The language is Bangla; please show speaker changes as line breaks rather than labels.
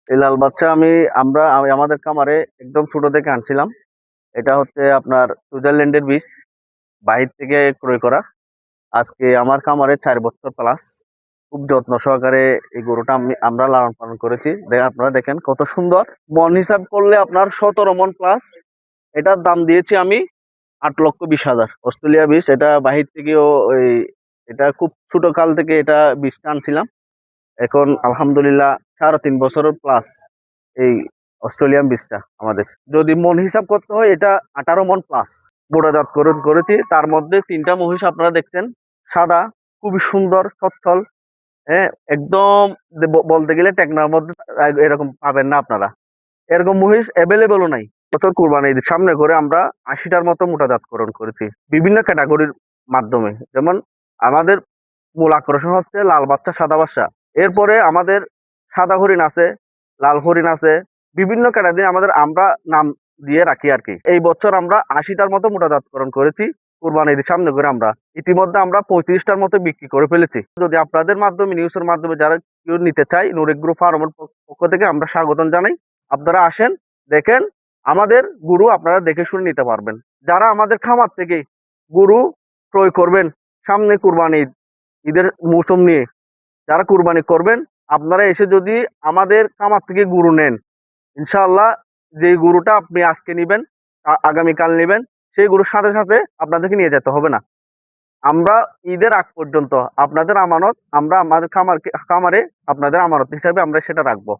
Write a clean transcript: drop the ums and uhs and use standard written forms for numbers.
এই লাল বাচ্চা আমি আমাদের খামারে একদম ছোট থেকে আনছিলাম। এটা হচ্ছে আপনার সুইজারল্যান্ডের বীজ, বাহির থেকে ক্রয় করা। আজকে আমার খামারে 4 বছর প্লাস। খুব যত্ন সহকারে এই গরুটা আমরা লালন পালন করেছি। আপনারা দেখেন কত সুন্দর। মন হিসাব করলে আপনার 17 মন প্লাস। এটার দাম দিয়েছি আমি 8,20,000 অস্ট্রেলিয়া বীজ। এটা বাহির থেকেও ওই, এটা খুব ছোট কাল থেকে এটা বীজটা আনছিলাম। এখন আলহামদুলিল্লাহ 3.5 বছর প্লাস এই অস্ট্রেলিয়ান বীজটা আমাদের। যদি মন হিসাব করতে হয়, এটা 18 মন প্লাস মোটাজাতকরণ করেছি। তার মধ্যে 3টা মহিষ আপনারা দেখছেন, সাদা, খুবই সুন্দর, সচ্ছল। হ্যাঁ, একদম বলতে গেলে টেকনার মধ্যে এরকম পাবেন না আপনারা। এরকম মহিষ অ্যাভেলেবেলও নাই। বছর কুরবানি ঈদ সামনে করে আমরা 80টার মতো মোটাজাতকরণ করেছি বিভিন্ন ক্যাটাগরির মাধ্যমে। যেমন আমাদের মূল আকর্ষণ হচ্ছে লাল বাচ্চা, সাদা বাচ্চা। এরপরে আমাদের সাদা হরিণ আছে, লাল হরিণ আছে, বিভিন্ন ক্যাটাগরি আমাদের আমরা নাম দিয়ে রাখি আর কি। এই বছর আমরা 80টার মতো মোটাজাতকরণ করেছি কুরবানি ঈদের সামনে করে। আমরা ইতিমধ্যে আমরা 35টার মতো বিক্রি করে ফেলেছি। যদি আপনাদের মাধ্যমে, নিউজের মাধ্যমে যারা কেউ নিতে চাই, নুর এগ্রো ফার্মের পক্ষ থেকে আমরা স্বাগতম জানাই। আপনারা আসেন, দেখেন আমাদের গরু, আপনারা দেখে শুনে নিতে পারবেন। যারা আমাদের খামার থেকে গরু ক্রয় করবেন সামনে কুরবানি ঈদের মৌসুম নিয়ে, যারা কুরবানি করবেন, আপনারা এসে যদি আমাদের খামার থেকে গরু নেন, ইনশাআল্লাহ যে গরুটা আপনি আজকে নিবেন, আগামীকাল নিবেন, সেই গরুর সাথে সাথে আপনাদেরকে নিয়ে যেতে হবে না। আমরা ঈদের আগ পর্যন্ত আপনাদের আমানত, আমরা আমাদের খামারে আপনাদের আমানত হিসাবে আমরা সেটা রাখবো।